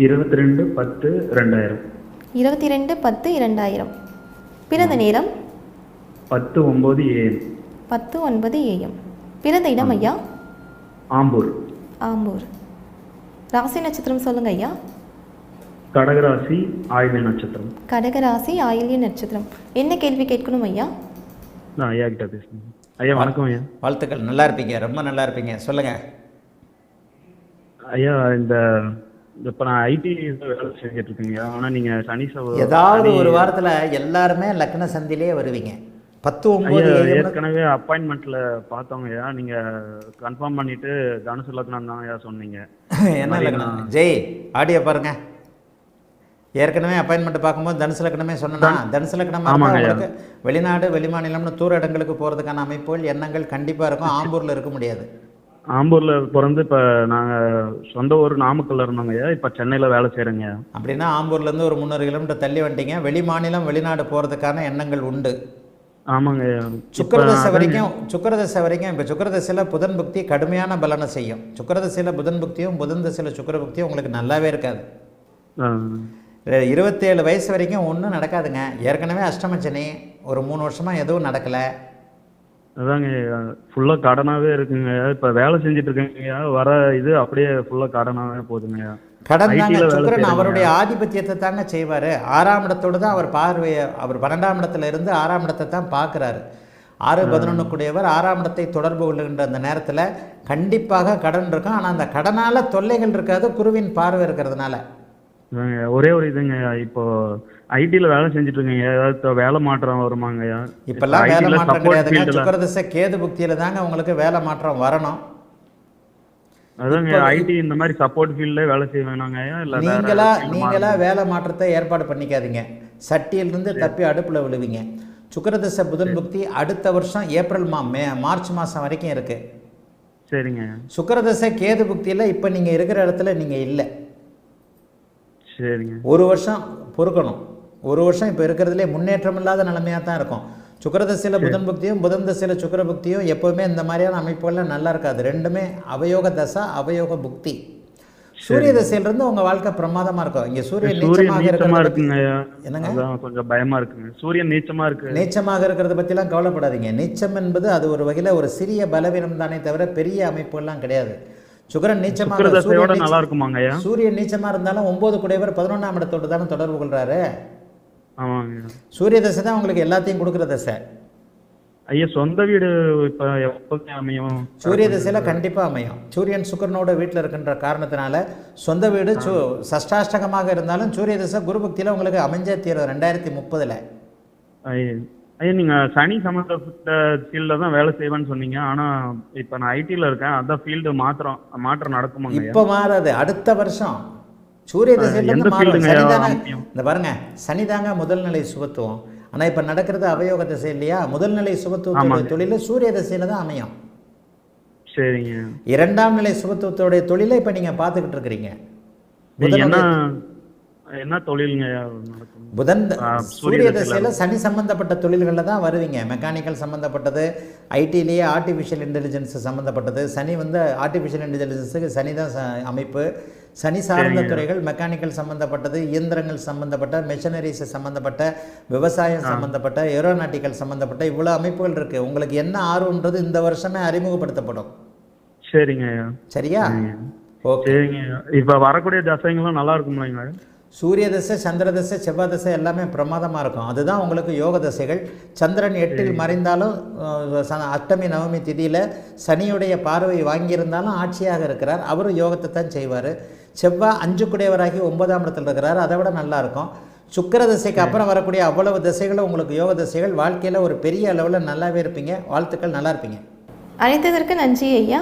22/10/2000. 22/10/2000. பிறந்த நேரம் 10:09 AM. 10:09 AM. பிறந்த இடம் ஐயா? ஆம்பூர். ஆம்பூர். ராசி நட்சத்திரம் சொல்லுங்க ஐயா. கடகராசி ஆயில்ய நட்சத்திரம். கடகராசி ஆயில்ய நட்சத்திரம். என்ன கேள்வி கேட்கணும் ஐயா? நான் ஐயா கிட்ட பேசுகிறேன். ஐயா வணக்கம் ஐயா. வாழ்த்துக்கள். நல்லா இருப்பீங்க, ரொம்ப நல்லா இருப்பீங்க. சொல்லுங்கள் ஐயா. இப்போ நான் ஐடி வேலை செஞ்சுட்டு இருக்கேங்க. ஆனால் நீங்கள் சனி ஏதாவது ஒரு வாரத்தில் எல்லாருமே லக்ன சந்திலே வருவீங்க. 10:09 ஏற்கனவே அப்பாயின்மெண்ட்டில் பார்த்தோங்க ஐயா. நீங்கள் கன்ஃபார்ம் பண்ணிவிட்டு தனுசு லக்னம் தான் ஐயா சொன்னீங்க. என்ன லக்னம்? ஜெய் ஆடியோ பாருங்க. ஏற்கனவே அப்பாயின்மெண்ட் பார்க்கும்போது தனுசு லக்னமே சொன்னா. தனுசு லக்னமாக உங்களுக்கு வெளிநாடு வெளிமாநிலம்னு தூர இடங்களுக்கு போகிறதுக்கான அமைப்புகள் எண்ணங்கள் கண்டிப்பாக இருக்கும். ஆம்பூரில் இருக்க முடியாது. ஆம்பூரில் பிறந்து இப்போ நாங்கள் சொந்த ஊர் நாமக்கல்ல இருந்தோங்க ஐயா. இப்போ சென்னையில் வேலை செய்கிறேங்க. அப்படின்னா ஆம்பூர்லேருந்து ஒரு 300 கிலோமீட்டர் தள்ளி வந்துட்டீங்க. வெளி மாநிலம் வெளிநாடு போகிறதுக்கான எண்ணங்கள் உண்டு. ஆமாங்க. சுக்கிரதசை வரைக்கும் இப்போ சுக்கிரதசையில் புதன் புக்தி கடுமையான பலனை செய்யும். சுக்கிரதசையில் புதன் புக்தியும் புதன் தசையில் சுக்கிர புக்தியும் உங்களுக்கு நல்லாவே இருக்காது. 27 வயசு வரைக்கும் ஒன்றும் நடக்காதுங்க. ஏற்கனவே அஷ்டமச்சனி ஒரு 3 வருஷமாக எதுவும் நடக்கலை. அதாங்க ஃபுல்லாக கடனாகவே இருக்குங்க. இப்போ வேலை செஞ்சுட்டு இருக்கேங்க. வர இது அப்படியே ஃபுல்லாக கடனாகவே போகுதுங்க. கடன் தாங்க. சுக்கிரன் அவருடைய ஆதிபத்தியத்தை தாங்க செய்வார். 6ஆம் இடத்தோடு தான் அவர் பார்வையை, அவர் 12ஆம் இடத்துல இருந்து 6ஆம் இடத்தை தான் பார்க்குறாரு. 6-11 கூடியவர் 6ஆம் இடத்தை தொடர்பு கொள்ளுகின்ற அந்த நேரத்தில் கண்டிப்பாக கடன் இருக்கும். ஆனால் அந்த கடனால் தொல்லைகள் இருக்காது, குருவின் பார்வை இருக்கிறதுனால. ஒரே ஒரு இதுங்க, இப்போ ஐடியில் வேலை செஞ்சுட்டு இருக்கீங்க. ஏதாவது வேலை மாற்றம் வருமாங்க? இப்பெல்லாம் வேலை மாற்றம் கிடையாதுங்க. சுக்கிரதசை கேது புக்தியில் தாங்க உங்களுக்கு வேலை மாற்றம் வரணும். அதாங்க ஐடி இந்த மாதிரி சப்போர்ட் ஃபீல்ட்ல வேலை செய்ய வேணாங்க. இல்லை நீங்களா வேலை மாற்றத்தை ஏற்பாடு பண்ணிக்காதீங்க. சட்டியிலிருந்து தப்பி அடுப்பில் விழுவீங்க. சுக்கிரதசை புதன் புக்தி அடுத்த வருஷம் ஏப்ரல் மார்ச் மாதம் வரைக்கும் இருக்கு. சரிங்க. சுக்கிரதசை கேது புக்தியில் இப்போ நீங்கள் இருக்கிற இடத்துல நீங்கள் இல்லை. சரிங்க. ஒரு வருஷம் பொறுக்கணும். ஒரு வருஷம் இப்போ இருக்கிறதுலே முன்னேற்றம் இல்லாத நிலைமையாக தான் இருக்கும். சுக்கிரதசையில் புதன் புக்தியும் புதன் தசையில் சுக்கிர புக்தியும் எப்போவுமே இந்த மாதிரியான அமைப்புகள்லாம் நல்லா இருக்காது. ரெண்டுமே அவயோக தசை, அவயோக புக்தி. சூரிய தசையிலிருந்து உங்கள் வாழ்க்கை பிரமாதமாக இருக்கும். இங்கே சூரியன் நீச்சமாக இருக்குங்க. என்னங்க கொஞ்சம் பயமா இருக்குங்க. சூரியன் நீச்சமாக இருக்கிறத பற்றிலாம் கவலைப்படாதீங்க. நீச்சம் என்பது அது ஒரு வகையில் ஒரு சிறிய பலவீனம் தானே தவிர பெரிய அமைப்புகள்லாம் கிடையாது. சுக்கிரன் நீச்சமாக நல்லா இருக்குமாங்க. சூரியன் நீச்சமாக இருந்தாலும் 9 கூடையவர் 11ஆம் இடத்தோடு தானே தொடர்பு கொள்றாரு. ஆமாங்க. சூரிய தசை தான் உங்களுக்கு எல்லாத்தையும் கொடுக்குற தசை. ஐயா சொந்த வீடு இப்போ எப்போ அமையும்? சூரிய தசையில் கண்டிப்பாக அமையும். சூரியன் சுக்கிரனோட வீட்டில் இருக்கின்ற காரணத்தினால சொந்த வீடு சஷ்டாஷ்டகமாக இருந்தாலும் சூரிய தசை குரு பக்தியில் உங்களுக்கு அமைஞ்சே தீரும் 2030. ஐயா நீங்கள் சனி சம்மந்தப்பட்ட ஃபீல்டில் தான் வேலை செய்வேன்னு சொன்னீங்க. ஆனால் இப்போ நான் ஐடியில் இருக்கேன். அதான் ஃபீல்டு மாற்றம் நடக்குமாங்க? இப்போ மாறாது, அடுத்த வருஷம் சூரிய தசையிலிருந்து மாறும். இந்த பாருங்க, சனி தாங்க முதல் நிலை சுபத்துவம். ஆனால் இப்போ நடக்கிறது அவயோக தசை இல்லையா? முதல் நிலை சுபத்துவத்துடைய தொழில் சூரிய தசையில் தான் அமையும். சரிங்க. 2ஆம் நிலை சுபத்துவத்துடைய தொழிலை இப்போ நீங்கள் பார்த்துக்கிட்டு இருக்கிறீங்க. என்ன தொழிலுங்க நடக்கும்? புதன் சூரிய தசையில் சனி சம்பந்தப்பட்ட தொழில்களில் தான் வருவீங்க. மெக்கானிக்கல் சம்மந்தப்பட்டது, ஐடிலேயே ஆர்டிஃபிஷியல் இன்டெலிஜென்ஸ் சம்மந்தப்பட்டது. சனி ஆர்டிஃபிஷியல் இன்டெலிஜென்ஸுக்கு சனி தான் அமைப்பு. சனி சார்ந்த துறைகள் மெக்கானிக்கல் சம்மந்தப்பட்டது, இயந்திரங்கள் சம்மந்தப்பட்ட, மெஷினரிஸ் சம்மந்தப்பட்ட, விவசாயம் சம்மந்தப்பட்ட, ஏரோநாட்டிக்கல் சம்மந்தப்பட்ட இவ்வளோ அமைப்புகள் இருக்குது. உங்களுக்கு என்ன ஆர்வம்ன்றது இந்த வருஷமே அறிமுகப்படுத்தப்படும். சரிங்க. சரியா? ஓகே. இப்போ வரக்கூடிய தசைங்களும் நல்லா இருக்குங்களா? சூரிய தசை, சந்திர தசை, செவ்வாய் தசை எல்லாமே பிரமாதமாக இருக்கும். அதுதான் உங்களுக்கு யோக தசைகள். சந்திரன் 8இல் மறைந்தாலும் அஷ்டமி நவமி திதியில் சனியுடைய பார்வை வாங்கியிருந்தாலும் ஆட்சியாக இருக்கிறார். அவரும் யோகத்தை தான் செய்வார். செவ்வாய் 5 குடையவராகி 9ஆம் இடத்தில் இருக்கிறார். அதை விட நல்லாயிருக்கும். சுக்கிர தசைக்கு அப்புறம் வரக்கூடிய அவ்வளவு தசைகளும் உங்களுக்கு யோக தசைகள். வாழ்க்கையில் ஒரு பெரிய அளவில் நல்லாவே இருப்பீங்க. வாழ்த்துக்கள், நல்லா இருப்பீங்க. அழைத்ததற்கு நன்றி ஐயா.